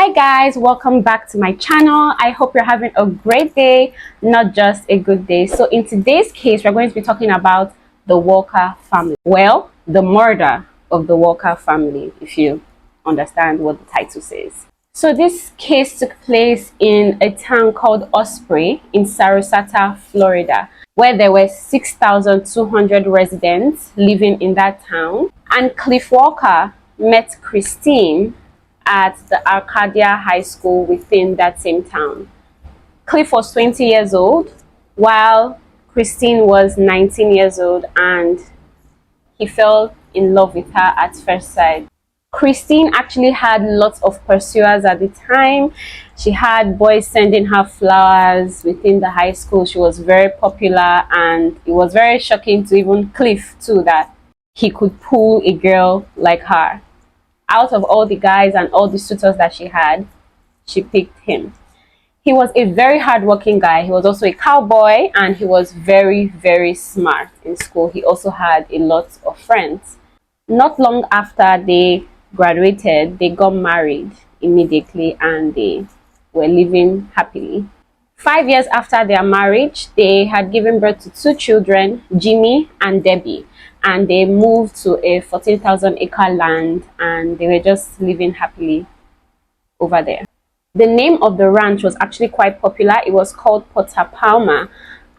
Hi guys, welcome back to my channel. I hope you're having a great day, not just a good day. So in today's case, we're going to be talking about the Walker family. Well, the murder of the Walker family, if you understand what the title says. So this case took place in a town called Osprey in Sarasota, Florida, where there were 6,200 residents living in that town. And Cliff Walker met Christine at the Arcadia High School within that same town. Cliff was 20 years old, while Christine was 19 years old, and he fell in love with her at first sight. Christine actually had lots of pursuers at the time. She had boys sending her flowers within the high school. She was very popular, and it was very shocking to even Cliff too that he could pull a girl like her. Out of all the guys and all the suitors that she had, she picked him. He was a very hardworking guy. He was also a cowboy, and he was very, very smart in school. He also had a lot of friends. Not long after they graduated, they got married immediately, and they were living happily. 5 years after their marriage, they had given birth to 2 children, Jimmy and Debbie, and they moved to a 14,000 acre land, and they were just living happily over there. The name of the ranch was actually quite popular. It was called Porta Palma,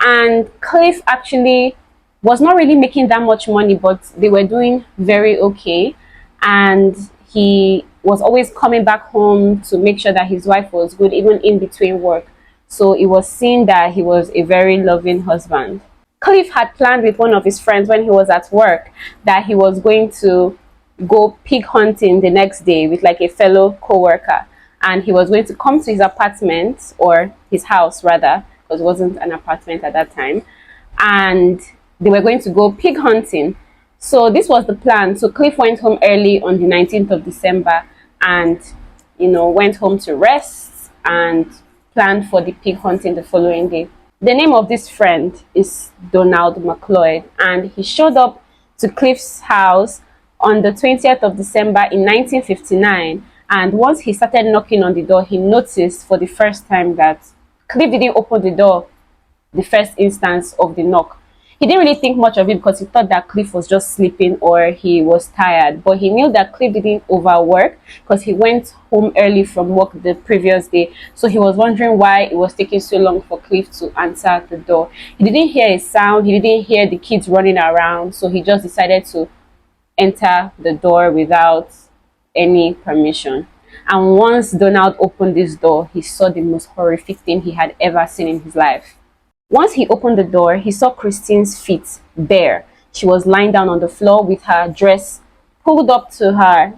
and Cliff actually was not really making that much money, but they were doing very okay, and he was always coming back home to make sure that his wife was good even in between work. So it was seen that he was a very loving husband. Cliff had planned with one of his friends when he was at work that he was going to go pig hunting the next day with like a fellow co-worker, and he was going to come to his apartment, or his house rather, because it wasn't an apartment at that time, and they were going to go pig hunting. So this was the plan. So Cliff went home early on the 19th of December and went home to rest and planned for the pig hunting the following day. The name of this friend is Donald McLeod, and he showed up to Cliff's house on the 20th of December in 1959. And once he started knocking on the door, he noticed for the first time that Cliff didn't open the door the first instance of the knock. He didn't really think much of it because he thought that Cliff was just sleeping or he was tired. But he knew that Cliff didn't overwork because he went home early from work the previous day. So he was wondering why it was taking so long for Cliff to answer the door. He didn't hear a sound. He didn't hear the kids running around. So he just decided to enter the door without any permission. And once Donald opened this door, he saw the most horrific thing he had ever seen in his life. Once he opened the door, he saw Christine's feet bare. She was lying down on the floor with her dress pulled up to her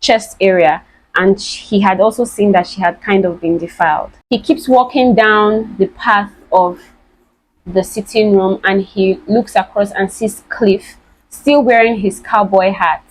chest area, and he had also seen that she had kind of been defiled. He keeps walking down the path of the sitting room, and he looks across and sees Cliff still wearing his cowboy hat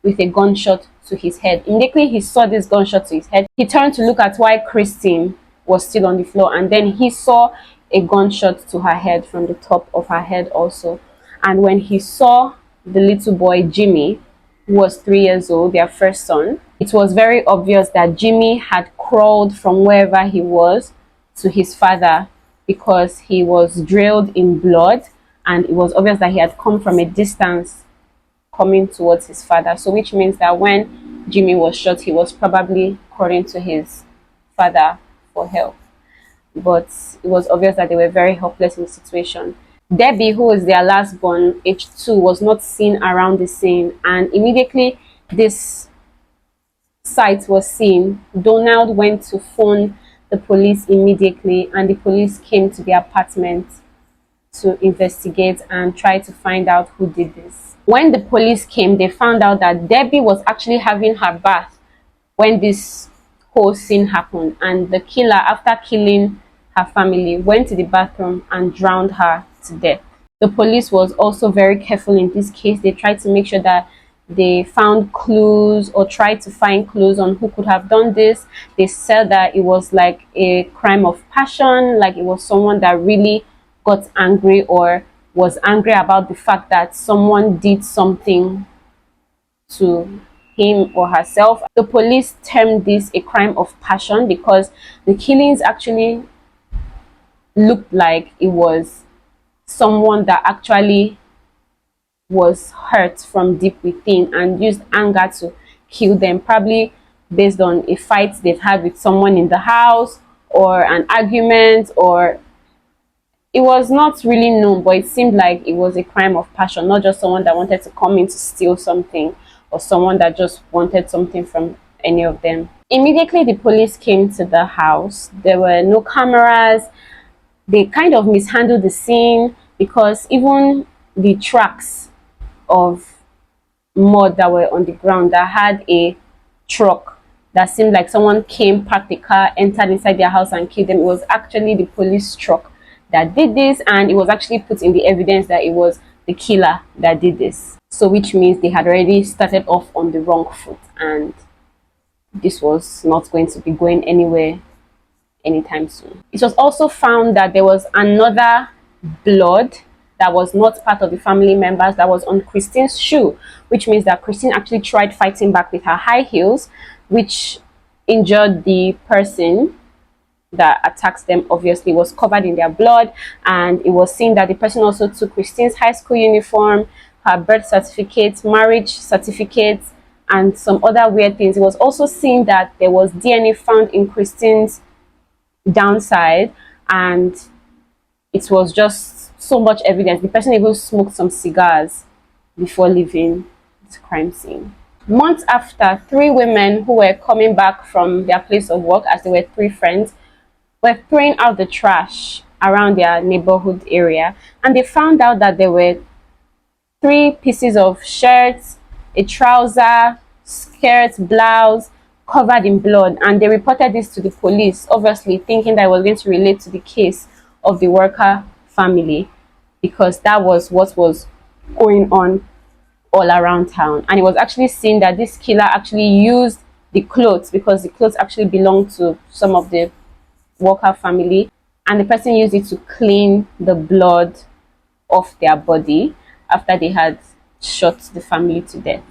with a gunshot to his head. Immediately he saw this gunshot to his head, he turned to look at why Christine was still on the floor, and then he saw a gunshot to her head from the top of her head also. And when he saw the little boy Jimmy, who was 3 years old, their first son, it was very obvious that Jimmy had crawled from wherever he was to his father because he was drilled in blood, and it was obvious that he had come from a distance coming towards his father. So which means that when Jimmy was shot, he was probably crawling to his father for help. But it was obvious that they were very helpless in the situation. Debbie, who was their last born, age 2, was not seen around the scene, and immediately this sight was seen, Donald went to phone the police immediately, and the police came to the apartment to investigate and try to find out who did this. When the police came, they found out that Debbie was actually having her bath when this whole scene happened, and the killer, after killing her family, went to the bathroom and drowned her to death. The police was also very careful in this case. They tried to make sure that they found clues or tried to find clues on who could have done this. They said that it was like a crime of passion, like it was someone that really got angry or was angry about the fact that someone did something to him or herself. The police termed this a crime of passion because the killings actually looked like it was someone that actually was hurt from deep within and used anger to kill them, probably based on a fight they've had with someone in the house or an argument, or it was not really known, but it seemed like it was a crime of passion, not just someone that wanted to come in to steal something or someone that just wanted something from any of them. Immediately the police came to the house. There were no cameras. They kind of mishandled the scene because even the tracks of mud that were on the ground that had a truck that seemed like someone came, parked the car, entered inside their house and killed them, it was actually the police truck that did this, and it was actually put in the evidence that it was the killer that did this. So which means they had already started off on the wrong foot, and this was not going to be going anywhere anytime soon. It was also found that there was another blood that was not part of the family members that was on Christine's shoe, which means that Christine actually tried fighting back with her high heels, which injured the person that attacked them. Obviously was covered in their blood, and it was seen that the person also took Christine's high school uniform, her birth certificate, marriage certificates, and some other weird things. It was also seen that there was DNA found in Christine's downside, and it was just so much evidence. The person even smoked some cigars before leaving the crime scene. Months after, 3 women who were coming back from their place of work, as they were 3 friends, were throwing out the trash around their neighborhood area, and they found out that there were 3 pieces of shirts, a trouser, skirt, blouse covered in blood, and they reported this to the police, obviously thinking that it was going to relate to the case of the Walker family, because that was what was going on all around town. And it was actually seen that this killer actually used the clothes, because the clothes actually belonged to some of the Walker family, and the person used it to clean the blood off their body after they had shot the family to death.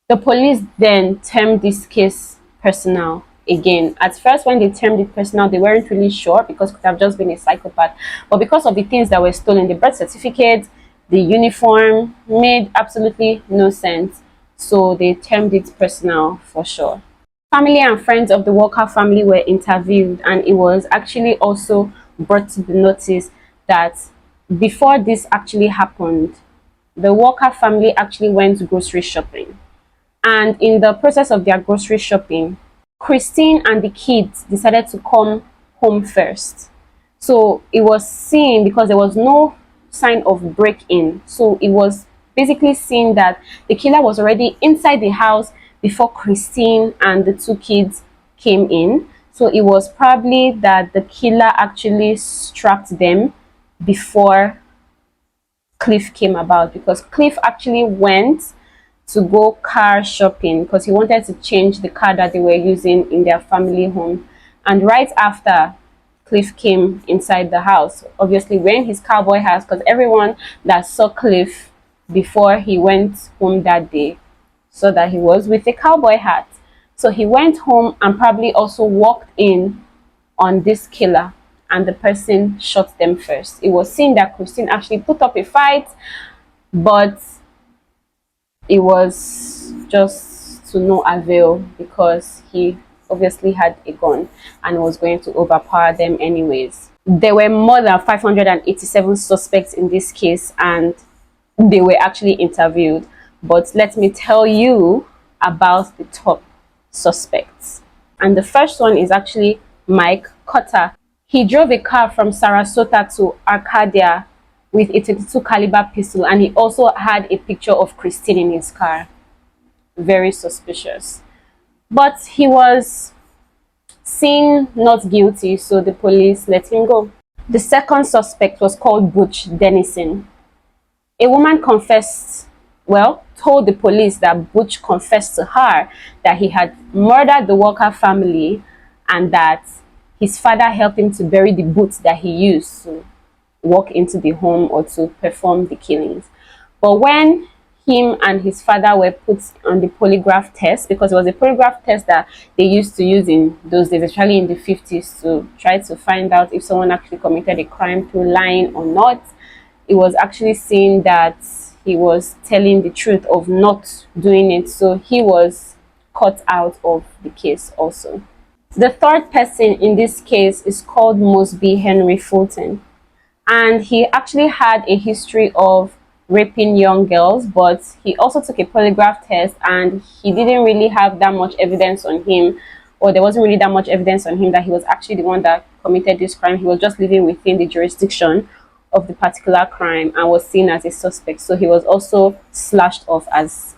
The police then termed this case personal again. At first, when they termed it personal, they weren't really sure because it could have just been a psychopath, but because of the things that were stolen, the birth certificate, the uniform, made absolutely no sense, so they termed it personal for sure. Family and friends of the Walker family were interviewed, and it was actually also brought to the notice that before this actually happened, the Walker family actually went grocery shopping, and in the process of their grocery shopping, Christine and the kids decided to come home first. So it was seen, because there was no sign of break-in, so it was basically seen that the killer was already inside the house before Christine and the 2 kids came in. So it was probably that the killer actually strapped them before Cliff came about, because Cliff actually went to go car shopping because he wanted to change the car that they were using in their family home. And right after, Cliff came inside the house, obviously wearing his cowboy hat, because everyone that saw Cliff before he went home that day saw that he was with a cowboy hat. So he went home and probably also walked in on this killer, and the person shot them first. It was seen that Christine actually put up a fight, but it was just to no avail because he obviously had a gun and was going to overpower them anyways. There were more than 587 suspects in this case, and they were actually interviewed. But let me tell you about the top suspects. And the first one is actually Mike Cotter. He drove a car from Sarasota to Arcadia with a 22 caliber pistol, and he also had a picture of Christine in his car. Very suspicious. But he was seen not guilty, so the police let him go. The second suspect was called Butch Dennison. A woman told the police that Butch confessed to her that he had murdered the Walker family, and that his father helped him to bury the boots that he used to walk into the home or to perform the killings. But when him and his father were put on the polygraph test, because it was a polygraph test that they used to use in those days, especially in the 50s, to try to find out if someone actually committed a crime through lying or not. It was actually seen that he was telling the truth of not doing it, so he was cut out of the case also. The third person in this case is called Mosby Henry Fulton, and he actually had a history of raping young girls, but he also took a polygraph test and he didn't really have that much evidence on him, or there wasn't really that much evidence on him that he was actually the one that committed this crime. He was just living within the jurisdiction of the particular crime and was seen as a suspect, so he was also slashed off as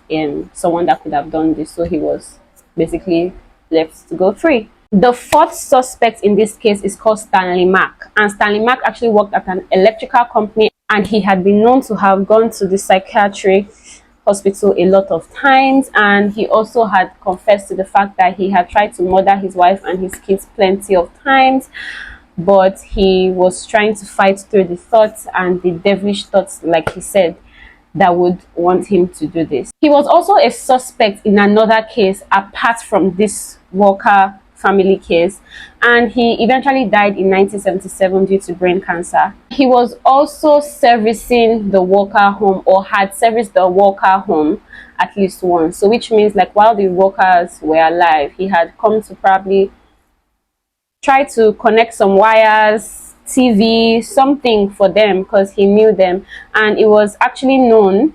someone that could have done this, so he was basically left to go free. The fourth suspect in this case is called Stanley Mack, and Stanley Mack actually worked at an electrical company, and he had been known to have gone to the psychiatric hospital a lot of times, and he also had confessed to the fact that he had tried to murder his wife and his kids plenty of times, but he was trying to fight through the thoughts and the devilish thoughts, like he said, that would want him to do this. He was also a suspect in another case apart from this Walker family case, and he eventually died in 1977 due to brain cancer. He was also servicing the Walker home, or had serviced the Walker home at least once, so which means like while the Walkers were alive, he had come to probably try to connect some wires, TV, something for them, because he knew them. And it was actually known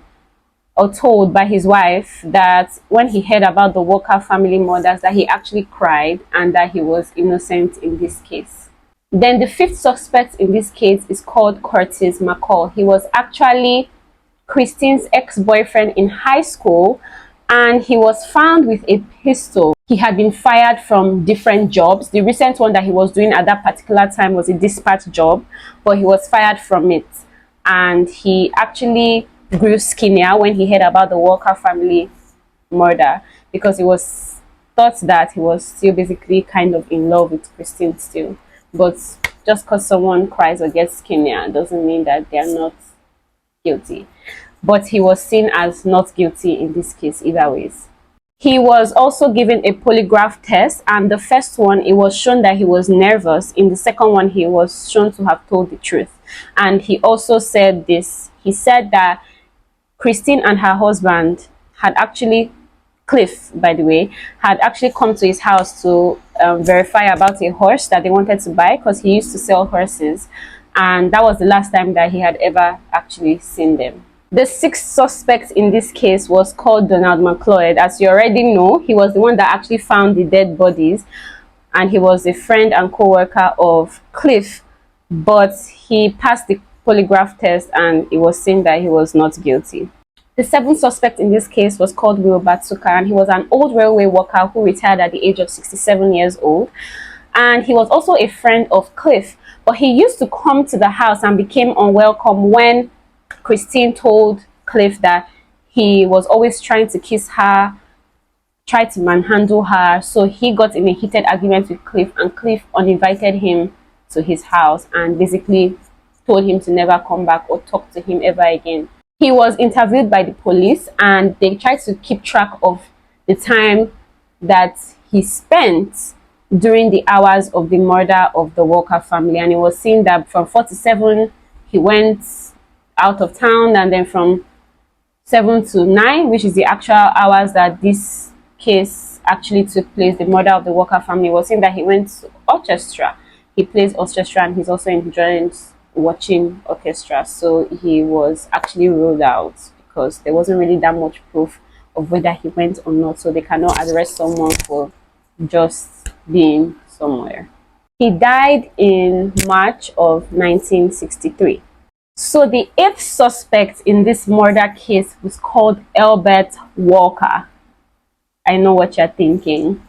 or told by his wife that when he heard about the Walker family murders, that he actually cried and that he was innocent in this case. Then the fifth suspect in this case is called Curtis McCall. He was actually Christine's ex-boyfriend in high school, and he was found with a pistol. He had been fired from different jobs. The recent one that he was doing at that particular time was a dispatch job, but he was fired from it. And he actually grew skinnier when he heard about the Walker family murder, because it was thought that he was still basically kind of in love with Christine still. But just because someone cries or gets skinnier doesn't mean that they are not guilty. But he was seen as not guilty in this case either ways. He was also given a polygraph test, and the first one, it was shown that he was nervous. In the second one, he was shown to have told the truth. And he also said this. He said that Christine and her husband had actually, Cliff by the way, had actually come to his house to verify about a horse that they wanted to buy, because he used to sell horses, and that was the last time that he had ever actually seen them. The sixth suspect in this case was called Donald McLeod. As you already know, he was the one that actually found the dead bodies, and he was a friend and co-worker of Cliff, but he passed the polygraph test and it was seen that he was not guilty. The seventh suspect in this case was called Will Batsuka, and he was an old railway worker who retired at the age of 67 years old, and he was also a friend of Cliff, but he used to come to the house and became unwelcome when Christine told Cliff that he was always trying to kiss her, tried to manhandle her. So he got in a heated argument with Cliff, and Cliff uninvited him to his house and basically told him to never come back or talk to him ever again. He was interviewed by the police, and they tried to keep track of the time that he spent during the hours of the murder of the Walker family, and it was seen that from 4 to 7 he went out of town, and then from 7 to 9, which is the actual hours that this case actually took place, the murder of the Walker family, was seen that he went to orchestra. He plays orchestra, and he's also enjoying watching orchestra, so he was actually ruled out because there wasn't really that much proof of whether he went or not, so they cannot arrest someone for just being somewhere. He died in March of 1963. So the eighth suspect in this murder case was called Albert Walker. I know what you're thinking.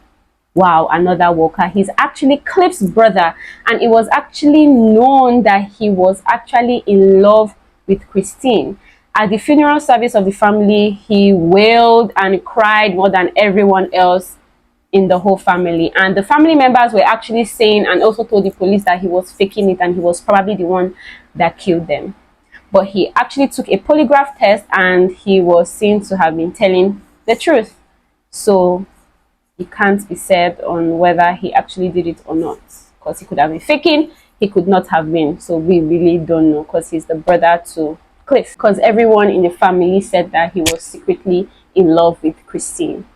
Wow, another Walker. He's actually Cliff's brother, and it was actually known that he was actually in love with Christine. At the funeral service of the family, he wailed and cried more than everyone else in the whole family, and the family members were actually saying and also told the police that he was faking it and he was probably the one that killed them. But he actually took a polygraph test and he was seen to have been telling the truth. So it can't be said on whether he actually did it or not, because he could have been faking, he could not have been. So we really don't know, because he's the brother to Cliff, because everyone in the family said that he was secretly in love with Christine.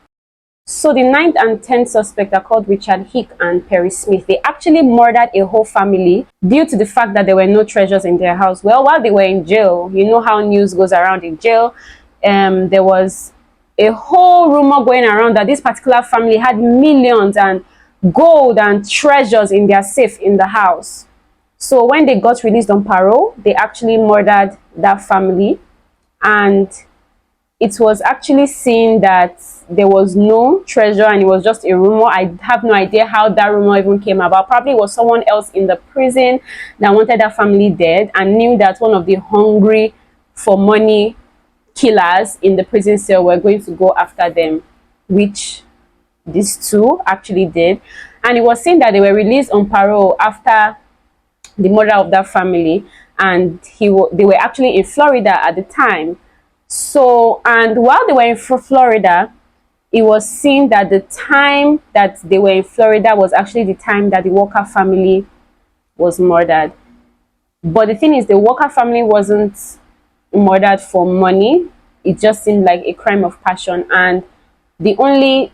So the ninth and 10th suspect are called Richard Hick and Perry Smith. They actually murdered a whole family due to the fact that there were no treasures in their house. Well, while they were in jail, you know how news goes around in jail, there was a whole rumor going around that this particular family had millions and gold and treasures in their safe in the house. So when they got released on parole, they actually murdered that family, and it was actually seen that there was no treasure and it was just a rumor. I have no idea how that rumor even came about. Probably it was someone else in the prison that wanted that family dead and knew that one of the hungry for money killers in the prison cell were going to go after them, which these two actually did. And it was seen that they were released on parole after the murder of that family, and they were actually in Florida at the time. So, and while they were in Florida, it was seen that the time that they were in Florida was actually the time that the Walker family was murdered. But the thing is, the Walker family wasn't murdered for money. It just seemed like a crime of passion, and the only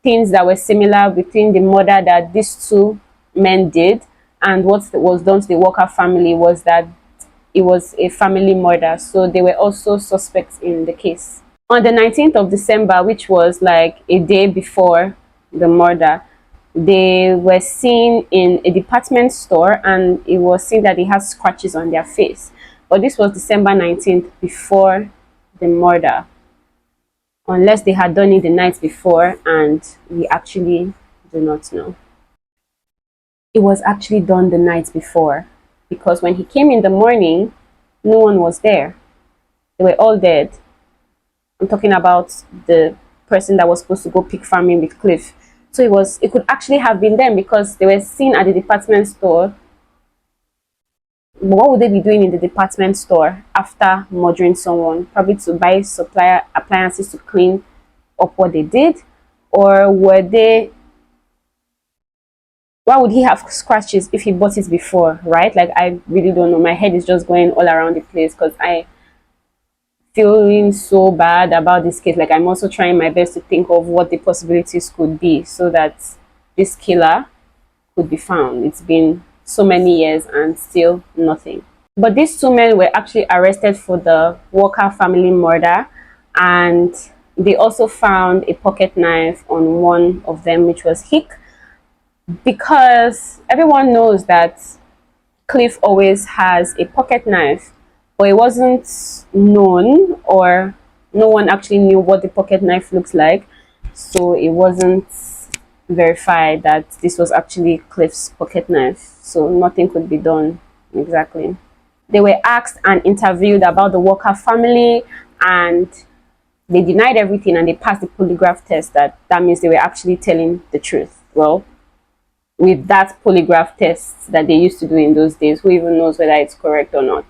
things that were similar between the murder that these two men did and what was done to the Walker family was that it was a family murder. So they were also suspects in the case. On the 19th of December, which was like a day before the murder, they were seen in a department store, and it was seen that they had scratches on their face. But this was December 19th, before the murder, unless they had done it the night before, and we actually do not know. It was actually done the night before, because when he came in the morning, no one was there. They were all dead. I'm talking about the person that was supposed to go pig farming with Cliff. So it could actually have been them, because they were seen at the department store. What would they be doing in the department store after murdering someone? Probably to buy supplier appliances to clean up what they did, or were they? Why would he have scratches if he bought it before, right? Like, I really don't know. My head is just going all around the place, because I feeling so bad about this case. Like, I'm also trying my best to think of what the possibilities could be so that this killer could be found. It's been so many years and still nothing. But these two men were actually arrested for the Walker family murder, and they also found a pocket knife on one of them, which was Hick, because everyone knows that Cliff always has a pocket knife, but it wasn't known, or no one actually knew what the pocket knife looks like, so it wasn't verified that this was actually Cliff's pocket knife, so nothing could be done exactly. They were asked and interviewed about the Walker family, and they denied everything, and they passed the polygraph test. That means they were actually telling the truth. Well, with that polygraph test that they used to do in those days, who even knows whether it's correct or not.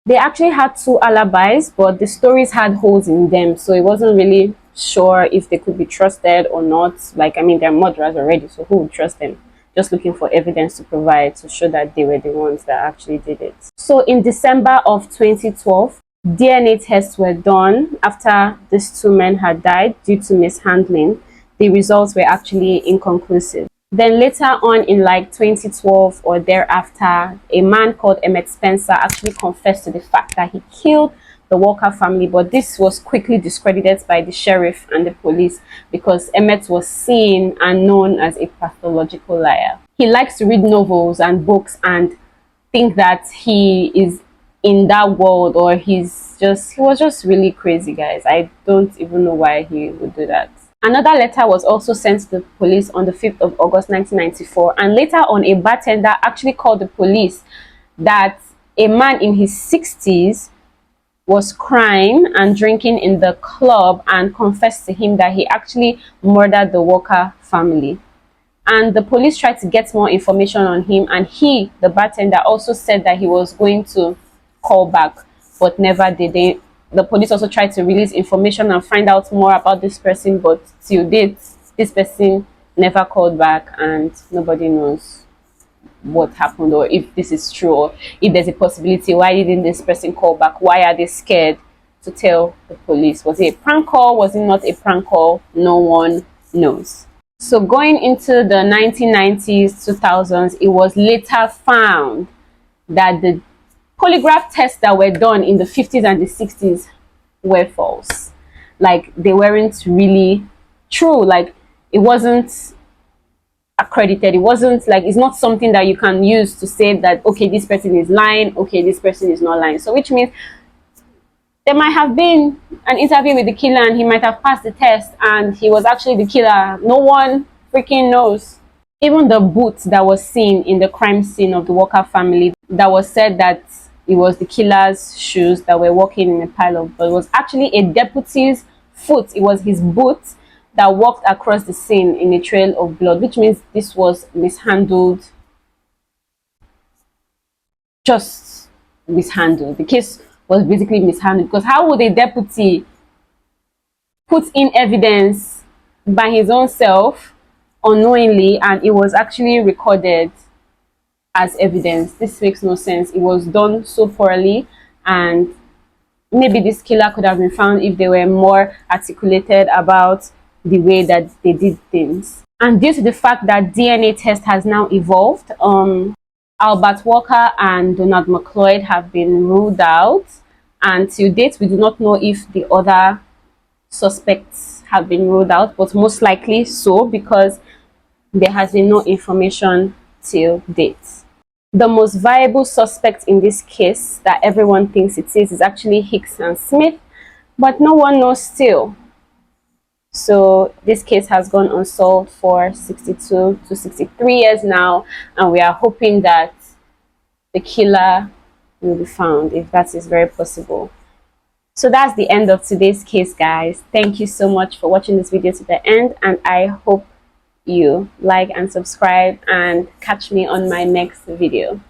They actually had two alibis, but the stories had holes in them, so it wasn't really sure if they could be trusted or not. Like, I mean, they're murderers already, so who would trust them? Just looking for evidence to provide to show that they were the ones that actually did it. So in December of 2012, DNA tests were done after these two men had died due to mishandling. The results were actually inconclusive. Then later on in like 2012 or thereafter, a man called Emmett Spencer actually confessed to the fact that he killed the Walker family, but this was quickly discredited by the sheriff and the police because Emmett was seen and known as a pathological liar. He likes to read novels and books and think that he is in that world, or he was just really crazy, guys. I don't even know why he would do that. Another letter was also sent to the police on the 5th of August 1994, and later on a bartender actually called the police that a man in his 60s was crying and drinking in the club and confessed to him that he actually murdered the Walker family. And the police tried to get more information on him, and he, the bartender, also said that he was going to call back. but never did they. The police also tried to release information and find out more about this person, but till date, this person never called back, and nobody knows what happened, or if this is true, or if there's a possibility. Why didn't this person call back? Why are they scared to tell the police? Was it a prank call? Was it not a prank call? No one knows. So going into the 1990s, 2000s, it was later found that the polygraph tests that were done in the 50s and the 60s were false. Like, they weren't really true. Like, it wasn't accredited. It wasn't like, it's not something that you can use to say that, okay, this person is lying, okay, this person is not lying. So which means there might have been an interview with the killer and he might have passed the test and he was actually the killer. No one freaking knows. Even the boot that was seen in the crime scene of the Walker family, that was said that it was the killer's shoes that were walking in a pile of blood, was actually a deputy's foot. It was his boot that walked across the scene in a trail of blood, which means this was mishandled. Just mishandled. The case was basically mishandled, because how would a deputy put in evidence by his own self unknowingly and it was actually recorded as evidence? This makes no sense. It was done so poorly, and maybe this killer could have been found if they were more articulated about the way that they did things. And due to the fact that DNA test has now evolved, Albert Walker and Donald McLeod have been ruled out, and to date we do not know if the other suspects have been ruled out, but most likely so, because there has been no information till date. The most viable suspect in this case that everyone thinks it is actually Hicks and Smith, but no one knows still. So this case has gone unsolved for 62 to 63 years now, and we are hoping that the killer will be found, if that is very possible. So that's the end of today's case, guys. Thank you so much for watching this video to the end, and I hope you like and subscribe and catch me on my next video.